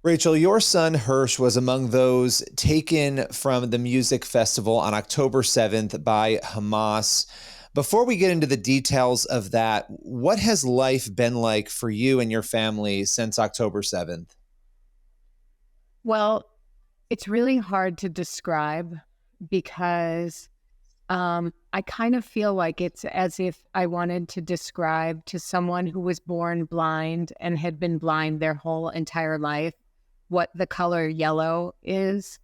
Rachel, your son Hirsch was among those taken from the music festival on October 7th by Hamas. Before we get into the details of that, what has life been like for you and your family since October 7th? Well, it's really hard to describe because I kind of feel like it's as if I wanted to describe to someone who was born blind and had been blind their whole entire life what the color yellow is.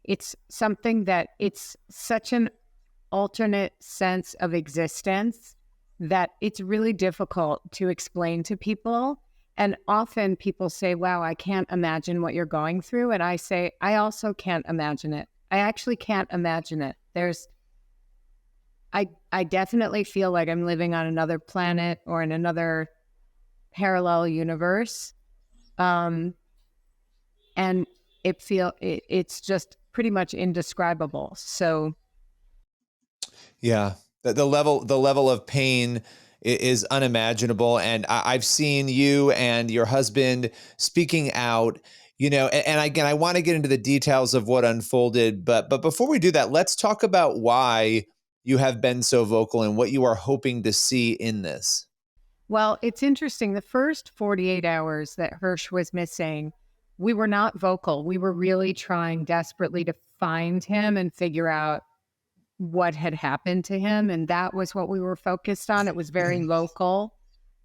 It's something that it's such an alternate sense of existence that it's really difficult to explain to people. And often people say, wow, I can't imagine what you're going through. And I say, I also can't imagine it. I actually can't imagine it. I definitely feel like I'm living on another planet or in another parallel universe. Um, and it's just pretty much indescribable. So Yeah, the level of pain is unimaginable, and I've seen you and your husband speaking out. And again, I want to get into the details of what unfolded, but before we do that, let's talk about why you have been so vocal and what you are hoping to see in this. well, it's interesting. The first 48 hours that Hirsch was missing, we were not vocal. We were really trying desperately to find him and figure out what had happened to him. And that was what we were focused on. It was very local.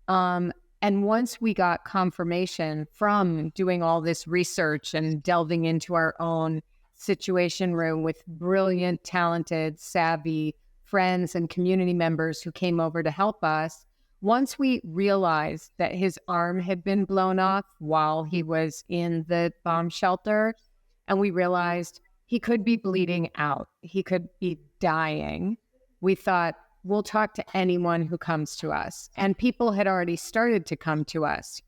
Um, and once we got confirmation from doing all this research and delving into our own situation room with brilliant, talented, savvy friends and community members who came over to help us, once we realized that his arm had been blown off while he was in the bomb shelter, and we realized he could be bleeding out, he could be dying, we thought, we'll talk to anyone who comes to us. And people had already started to come to us,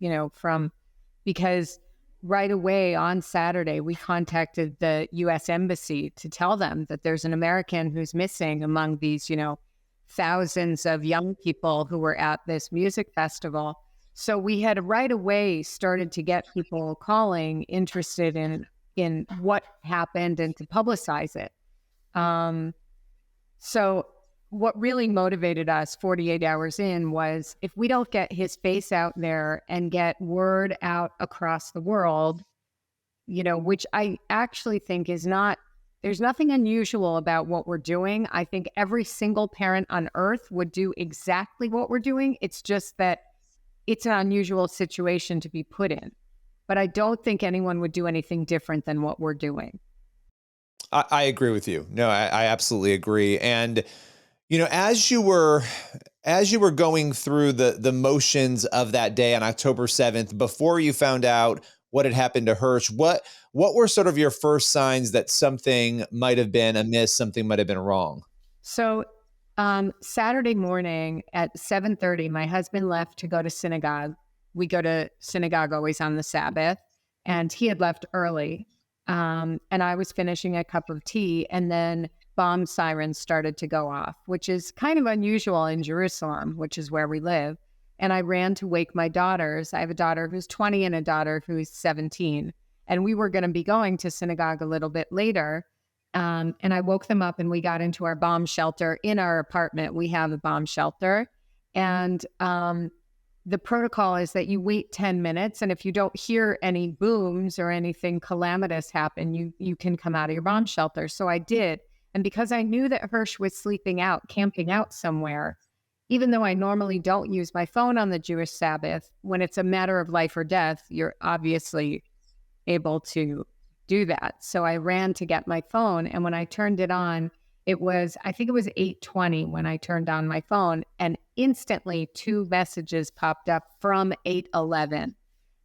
because right away on Saturday, we contacted the US Embassy to tell them that there's an American who's missing among these, thousands of young people who were at this music festival. So we had right away started to get people calling, interested in what happened and to publicize it. So what really motivated us 48 hours in was if we don't get his face out there and get word out across the world, which I actually think is not, there's nothing unusual about what we're doing. I think every single parent on earth would do exactly what we're doing. It's just that it's an unusual situation to be put in. But I don't think anyone would do anything different than what we're doing. I agree with you. No, I absolutely agree. And as you were going through the motions of that day on October 7th, before you found out what had happened to Hirsch, what were sort of your first signs that something might have been amiss, something might have been wrong? So Saturday morning at 7:30, my husband left to go to synagogue. We go to synagogue always on the Sabbath, and he had left early. And I was finishing a cup of tea, and then bomb sirens started to go off, which is kind of unusual in Jerusalem, which is where we live. And I ran to wake my daughters. I have a daughter who's 20 and a daughter who's 17. And we were going to be going to synagogue a little bit later. And I woke them up and we got into our bomb shelter in our apartment. We have a bomb shelter. And the protocol is that you wait 10 minutes. And if you don't hear any booms or anything calamitous happen, you can come out of your bomb shelter. So I did. And because I knew that Hirsch was sleeping out, camping out somewhere, even though I normally don't use my phone on the Jewish Sabbath, when it's a matter of life or death, you're obviously able to do that. So I ran to get my phone. And when I turned it on, I think it was 8:20 when I turned on my phone, and instantly two messages popped up from 8:11.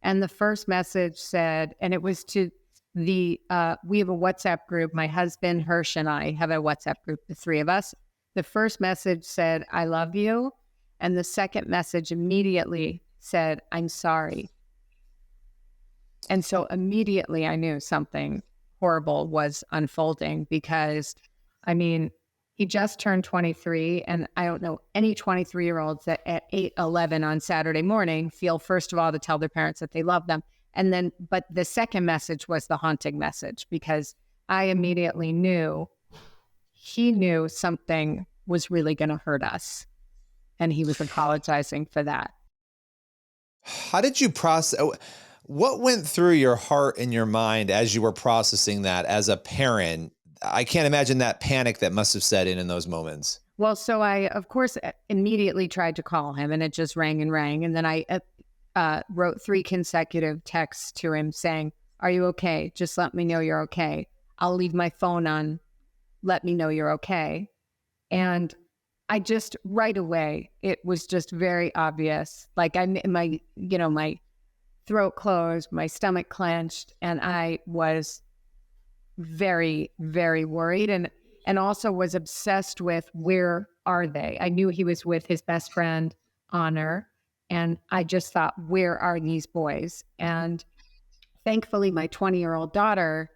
And the first message said, and it was to we have a WhatsApp group. My husband, Hirsch, and I have a WhatsApp group, the three of us. The first message said, I love you. And the second message immediately said, I'm sorry. And so immediately I knew something horrible was unfolding because, I mean, he just turned 23, and I don't know any 23-year-olds that at 8:11 on Saturday morning feel, first of all, to tell their parents that they love them, And then, but the second message was the haunting message, because I immediately knew he knew something was really going to hurt us. And he was apologizing for that. How did you process? What went through your heart and your mind as you were processing that as a parent? I can't imagine that panic that must have set in those moments. Well, so I, of course, immediately tried to call him, and it just rang and rang. And then I wrote 3 consecutive texts to him saying, "Are you okay? Just let me know you're okay. I'll leave my phone on. Let me know you're okay." And I just right away, it was just very obvious. Like my throat closed, my stomach clenched, and I was very, very worried, and also was obsessed with, where are they? I knew he was with his best friend, Honor, and I just thought, where are these boys? And thankfully, my 20-year-old daughter,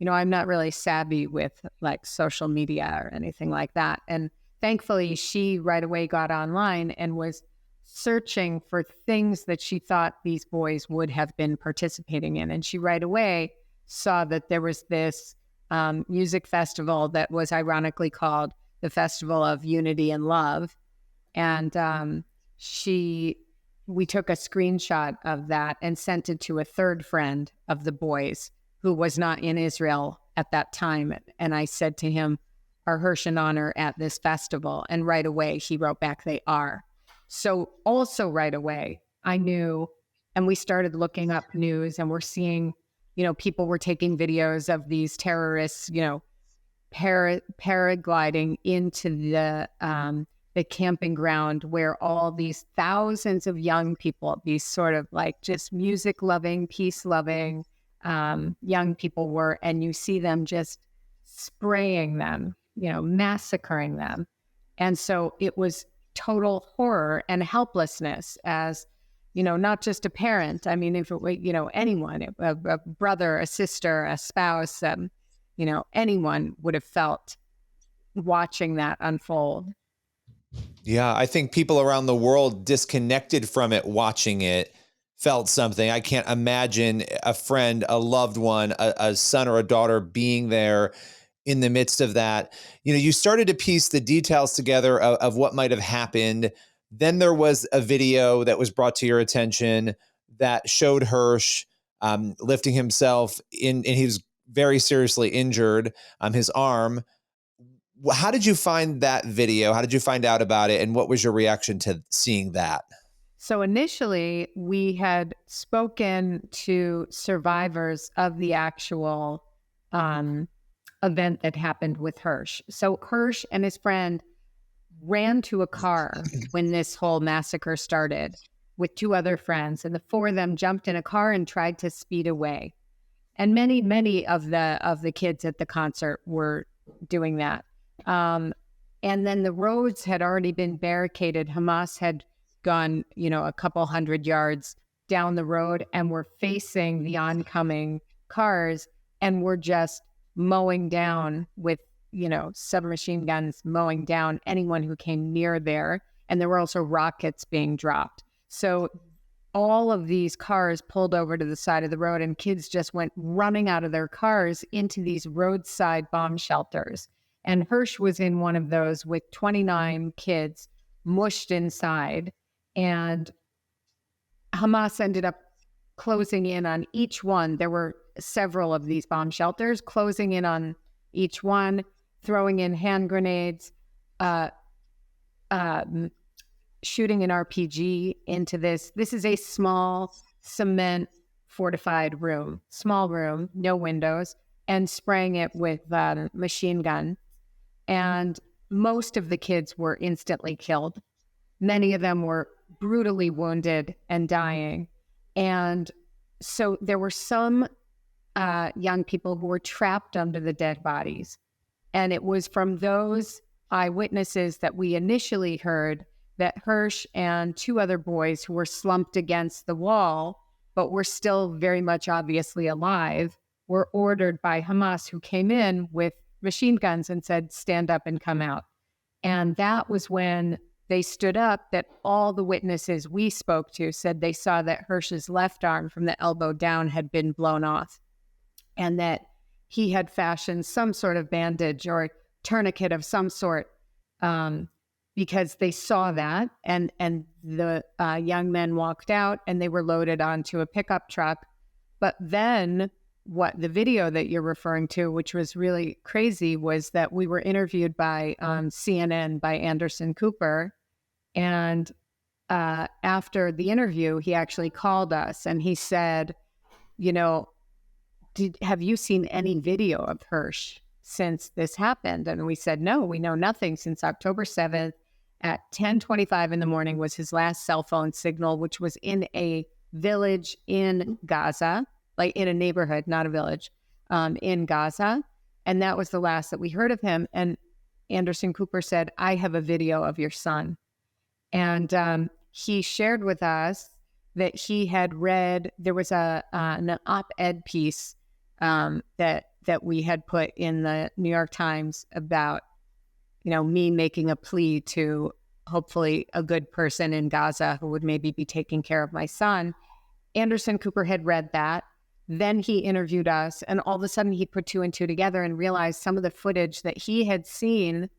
I'm not really savvy with like social media or anything like that. And thankfully, she right away got online and was searching for things that she thought these boys would have been participating in. And she right away saw that there was this music festival that was ironically called the Festival of Unity and Love. And we took a screenshot of that and sent it to a third friend of the boys who was not in Israel at that time. And I said to him, "Are Hirsch and Honor at this festival?" And right away he wrote back, "They are." So also right away I knew, and we started looking up news, and we're seeing, people were taking videos of these terrorists, paragliding into the camping ground where all these thousands of young people, these sort of like just music loving, peace loving young people were, and you see them just spraying them, massacring them. And so it was total horror and helplessness as, not just a parent. I mean, if it were, anyone, a brother, a sister, a spouse, anyone would have felt watching that unfold. Yeah, I think people around the world disconnected from it, watching it, felt something. I can't imagine a friend, a loved one, a son or a daughter being there in the midst of that. You started to piece the details together of what might have happened. Then there was a video that was brought to your attention that showed Hirsch lifting himself in, and he was very seriously injured, his arm. How did you find that video? How did you find out about it? And what was your reaction to seeing that? So initially, we had spoken to survivors of the actual event that happened with Hirsch. So Hirsch and his friend ran to a car when this whole massacre started with 2 other friends, and the 4 of them jumped in a car and tried to speed away. And many of the kids at the concert were doing that. And then the roads had already been barricaded. Hamas had gone, a couple hundred yards down the road and were facing the oncoming cars, and were just mowing down with, submachine guns, mowing down anyone who came near there. And there were also rockets being dropped. So all of these cars pulled over to the side of the road, and kids just went running out of their cars into these roadside bomb shelters. And Hirsch was in one of those with 29 kids mushed inside. And Hamas ended up closing in on each one. There were several of these bomb shelters, closing in on each one, throwing in hand grenades, shooting an RPG into this. This is a small cement fortified room, small room, no windows, and spraying it with machine gun. And most of the kids were instantly killed. Many of them were brutally wounded and dying. And so there were some young people who were trapped under the dead bodies. And it was from those eyewitnesses that we initially heard that Hirsch and 2 other boys who were slumped against the wall, but were still very much obviously alive, were ordered by Hamas, who came in with machine guns and said, "Stand up and come out." And that was when they stood up that all the witnesses we spoke to said they saw that Hirsch's left arm from the elbow down had been blown off, and that he had fashioned some sort of bandage or tourniquet of some sort, because they saw that, and the young men walked out and they were loaded onto a pickup truck. But then what the video that you're referring to, which was really crazy, was that we were interviewed by CNN by Anderson Cooper. And after the interview, he actually called us and he said, you know, have you seen any video of Hirsch since this happened? And we said, no, we know nothing. Since October 7th at 10:25 in the morning was his last cell phone signal, which was in a village in Gaza, like in a neighborhood, not a village, in Gaza. And that was the last that we heard of him. And Anderson Cooper said, I have a video of your son. And he shared with us that he had read, there was an op-ed piece that we had put in the New York Times about, you know, me making a plea to hopefully a good person in Gaza who would maybe be taking care of my son. Anderson Cooper had read that. Then he interviewed us, and all of a sudden he put two and two together and realized some of the footage that he had seen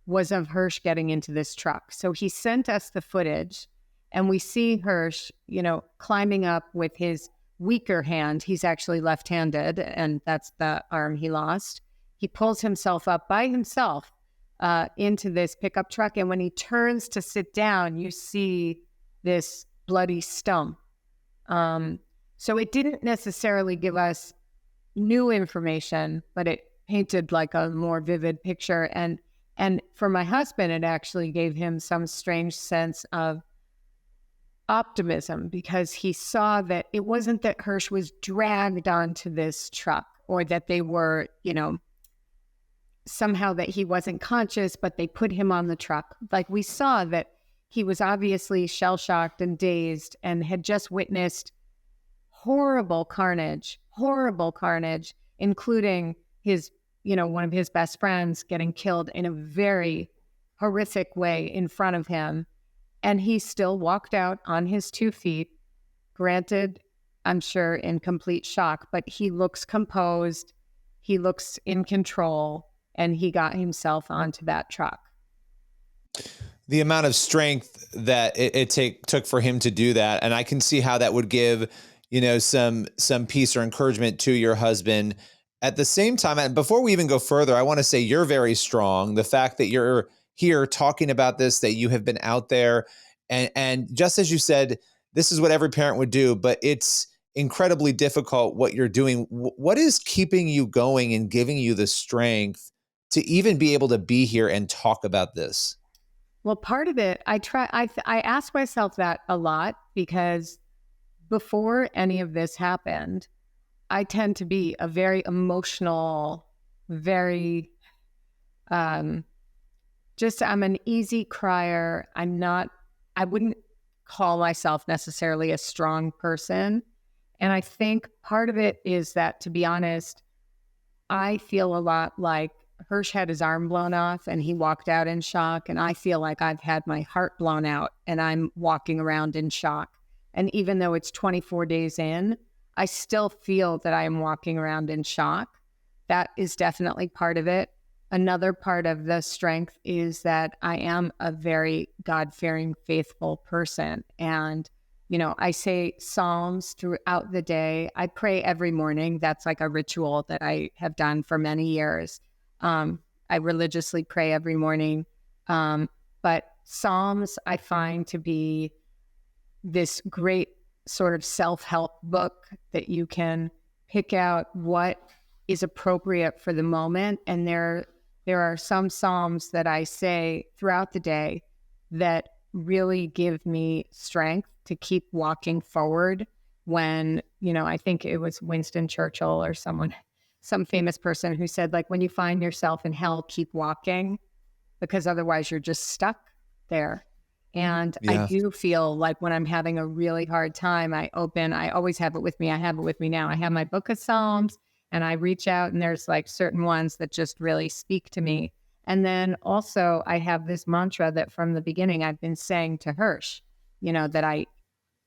was of Hirsch getting into this truck. So he sent us the footage, and we see Hirsch, you know, climbing up with his weaker hand. He's actually left-handed, and that's the arm he lost. He pulls himself up by himself into this pickup truck. And when he turns to sit down, you see this bloody stump. So it didn't necessarily give us new information, but it painted like a more vivid picture. And for my husband, it actually gave him some strange sense of optimism, because he saw that it wasn't that Hirsch was dragged onto this truck or that they were, you know, somehow that he wasn't conscious, but they put him on the truck. Like, we saw that he was obviously shell-shocked and dazed and had just witnessed horrible carnage, including his, you know, one of his best friends getting killed in a very horrific way in front of him. And he still walked out on his 2 feet, granted, I'm sure in complete shock, but he looks composed, he looks in control, and he got himself onto that truck. The amount of strength that it took for him to do that. And I can see how that would give, you know, some peace or encouragement to your husband. At the same time, and before we even go further, I want to say you're very strong. The fact that you're here talking about this, that you have been out there, and just as you said, this is what every parent would do, but it's incredibly difficult what you're doing. What is keeping you going and giving you the strength to even be able to be here and talk about this? Well, part of it, I ask myself that a lot, because before any of this happened, I tend to be a very emotional, very, I'm an easy crier. I wouldn't call myself necessarily a strong person. And I think part of it is that, to be honest, I feel a lot like Hirsch had his arm blown off and he walked out in shock. And I feel like I've had my heart blown out and I'm walking around in shock. And even though it's 24 days in, I still feel that I am walking around in shock. That is definitely part of it. Another part of the strength is that I am a very God-fearing, faithful person. And, you know, I say Psalms throughout the day. I pray every morning. That's like a ritual that I have done for many years. I religiously pray every morning. But Psalms I find to be this great sort of self-help book that you can pick out what is appropriate for the moment. And there are some Psalms that I say throughout the day that really give me strength to keep walking forward when, you know, I think it was Winston Churchill or some famous person who said, like, when you find yourself in hell, keep walking, because otherwise you're just stuck there. And Yeah. I do feel like when I'm having a really hard time, I always have it with me. I have it with me now. I have my book of Psalms and I reach out, and there's like certain ones that just really speak to me. And then also, I have this mantra that from the beginning I've been saying to Hirsch, that I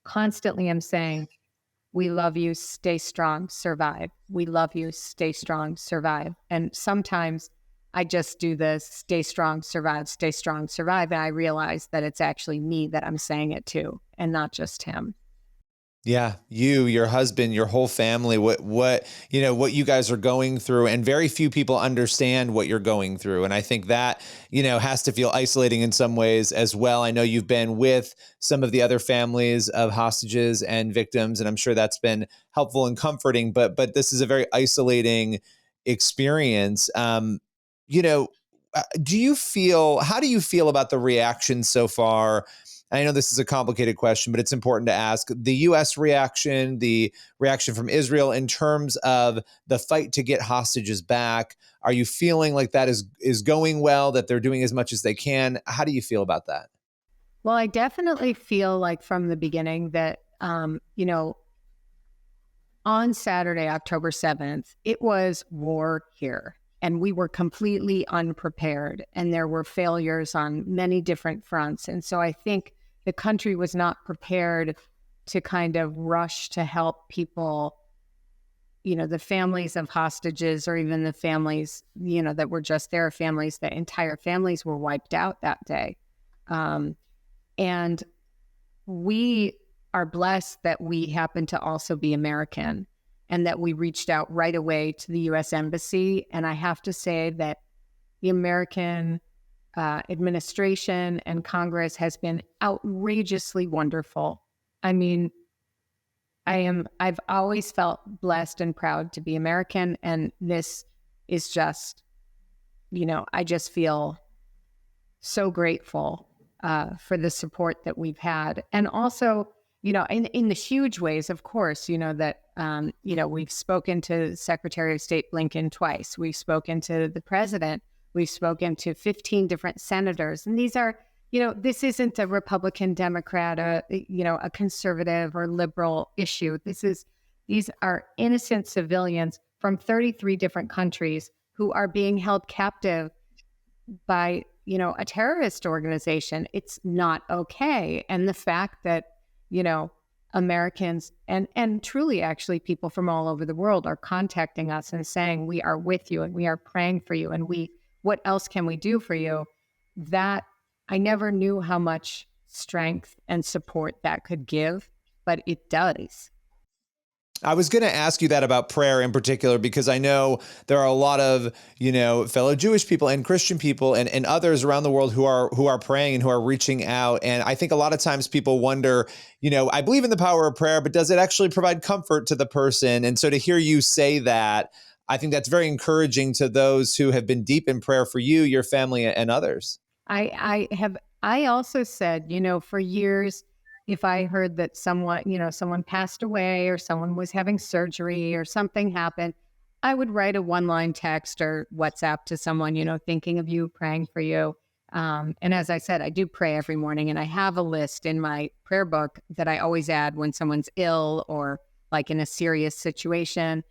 constantly am saying, we love you, stay strong, survive. We love you, stay strong, survive. And sometimes I just do this stay strong, survive, stay strong, survive. And I realize that it's actually me that I'm saying it to and not just him. Yeah, you, your husband, your whole family, what you guys are going through, and very few people understand what you're going through. And I think that, has to feel isolating in some ways as well. I know you've been with some of the other families of hostages and victims, and I'm sure that's been helpful and comforting, but this is a very isolating experience. You know, how do you feel about the reaction so far? I know this is a complicated question, but it's important to ask the US reaction, the reaction from Israel in terms of the fight to get hostages back. Are you feeling like that is going well, that they're doing as much as they can? How do you feel about that? Well, I definitely feel like from the beginning that, on Saturday, October 7th, it was war here. And we were completely unprepared. And there were failures on many different fronts. And so I think the country was not prepared to kind of rush to help people, the families of hostages, or even the families, that were just their families, the entire families were wiped out that day. And we are blessed that we happen to also be American and that we reached out right away to the US Embassy. And I have to say that the American administration and Congress has been outrageously wonderful. I mean, I've always felt blessed and proud to be American. And this is just, I just feel so grateful for the support that we've had. And also, in the huge ways, of course, that, we've spoken to Secretary of State Blinken twice. We've spoken to the president. We've spoken to 15 different senators. And these are, this isn't a Republican, Democrat, a conservative or liberal issue. These are innocent civilians from 33 different countries who are being held captive by, a terrorist organization. It's not okay. And the fact that, Americans and truly actually people from all over the world are contacting us and saying, we are with you and we are praying for you. And what else can we do for you? That I never knew how much strength and support that could give, but it does. I was going to ask you that about prayer in particular, because I know there are a lot of, fellow Jewish people and Christian people and others around the world who are praying and who are reaching out. And I think a lot of times people wonder, I believe in the power of prayer, but does it actually provide comfort to the person? And so to hear you say that, I think that's very encouraging to those who have been deep in prayer for you, your family, and others. I also said, for years, if I heard that someone passed away or someone was having surgery or something happened, I would write a one-line text or WhatsApp to someone, thinking of you, praying for you. And as I said, I do pray every morning, and I have a list in my prayer book that I always add when someone's ill or like in a serious situation.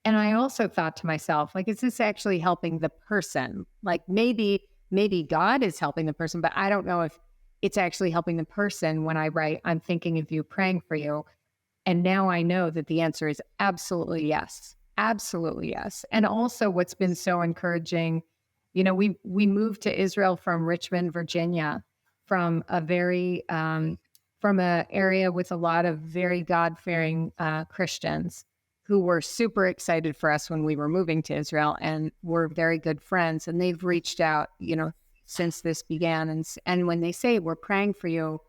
And I also thought to myself, like, is this actually helping the person? Like maybe God is helping the person, but I don't know if it's actually helping the person when I write, I'm thinking of you, praying for you. And now I know that the answer is absolutely yes. Absolutely yes. And also what's been so encouraging, we moved to Israel from Richmond, Virginia, from a very, from an area with a lot of very God-fearing Christians who were super excited for us when we were moving to Israel and were very good friends. And they've reached out, since this began. And when they say we're praying for you,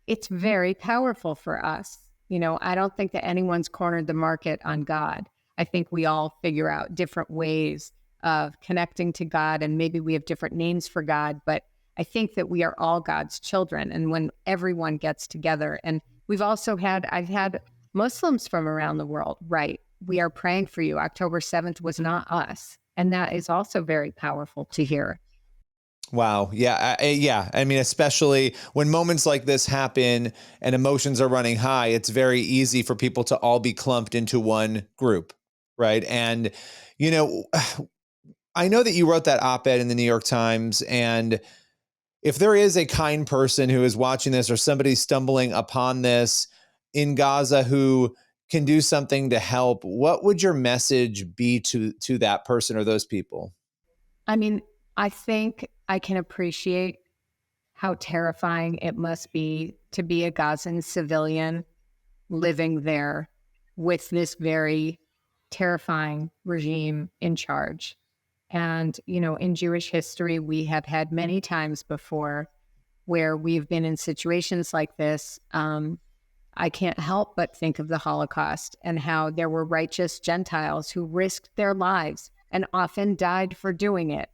it's very powerful for us. I don't think that anyone's cornered the market on God. I think we all figure out different ways of connecting to God, and maybe we have different names for God, but I think that we are all God's children. And when everyone gets together, and I've had Muslims from around the world, right? We are praying for you. October 7th was not us. And that is also very powerful to hear. Wow. Yeah. Yeah. I mean, especially when moments like this happen and emotions are running high, it's very easy for people to all be clumped into one group. Right. And, you know, I know that you wrote that op-ed in the New York Times, and if there is a kind person who is watching this or somebody stumbling upon this in Gaza who can do something to help, what would your message be to that person or those people? I mean, I think I can appreciate how terrifying it must be to be a Gazan civilian living there with this very terrifying regime in charge. And, in Jewish history, we have had many times before where we've been in situations like this. I can't help but think of the Holocaust and how there were righteous Gentiles who risked their lives and often died for doing it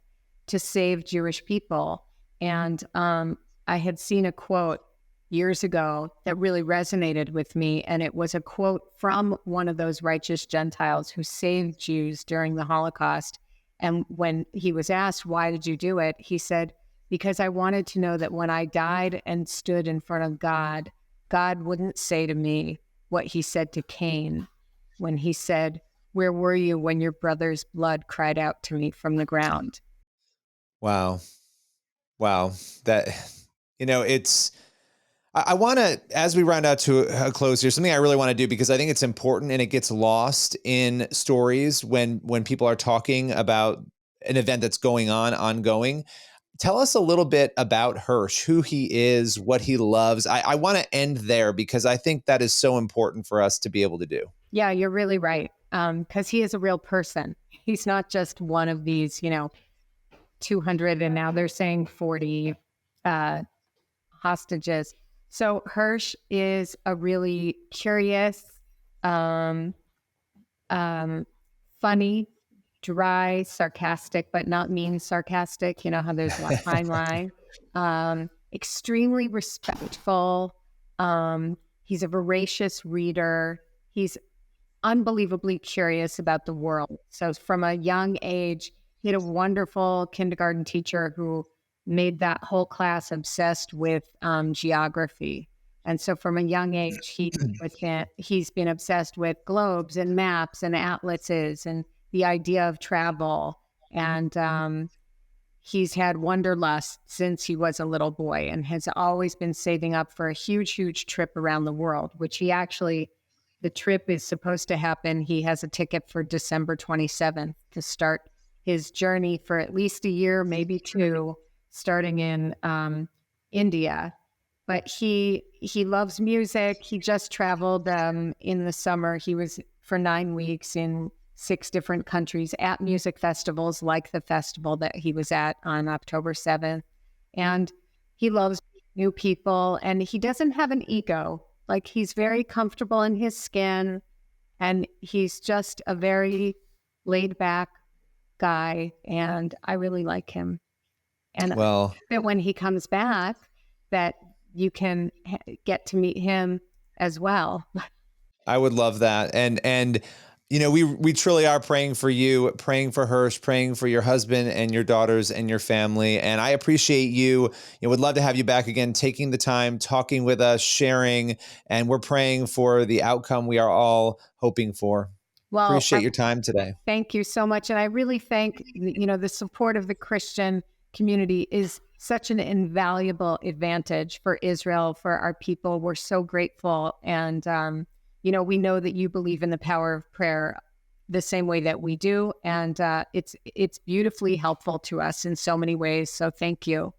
to save Jewish people. And I had seen a quote years ago that really resonated with me. And it was a quote from one of those righteous Gentiles who saved Jews during the Holocaust. And when he was asked, why did you do it? He said, because I wanted to know that when I died and stood in front of God, God wouldn't say to me what he said to Cain when he said, where were you when your brother's blood cried out to me from the ground? Wow. Wow. That, it's, I want to, as we round out to a close here, something I really want to do because I think it's important and it gets lost in stories when people are talking about an event that's ongoing. Tell us a little bit about Hirsch, who he is, what he loves. I want to end there because I think that is so important for us to be able to do. Yeah, you're really right. Because he is a real person. He's not just one of these, 200 and now they're saying 40 hostages. So Hirsch is a really curious, um, funny, dry, sarcastic, but not mean sarcastic. You know how there's a fine line. Extremely respectful. He's a voracious reader. He's unbelievably curious about the world. So from a young age, he had a wonderful kindergarten teacher who made that whole class obsessed with geography. And so from a young age, he's been obsessed with globes and maps and atlases and the idea of travel. And he's had wanderlust since he was a little boy and has always been saving up for a huge, huge trip around the world, which the trip is supposed to happen. He has a ticket for December 27th to start his journey for at least a year, maybe two, starting in India. But he loves music. He just traveled in the summer. He was for 9 weeks in 6 different countries at music festivals like the festival that he was at on October 7th. And he loves new people and he doesn't have an ego. Like he's very comfortable in his skin and he's just a very laid back guy. And I really like him. And Well, that when he comes back, that you can get to meet him as well. I would love that. And we truly are praying for you, praying for Hirsch, praying for your husband and your daughters and your family. And I appreciate you. Would love to have you back again, taking the time, talking with us, sharing, and we're praying for the outcome we are all hoping for. Well, Appreciate your time today. Thank you so much. And I really think, the support of the Christian community is such an invaluable advantage for Israel, for our people. We're so grateful. And, we know that you believe in the power of prayer the same way that we do. And it's beautifully helpful to us in so many ways. So thank you.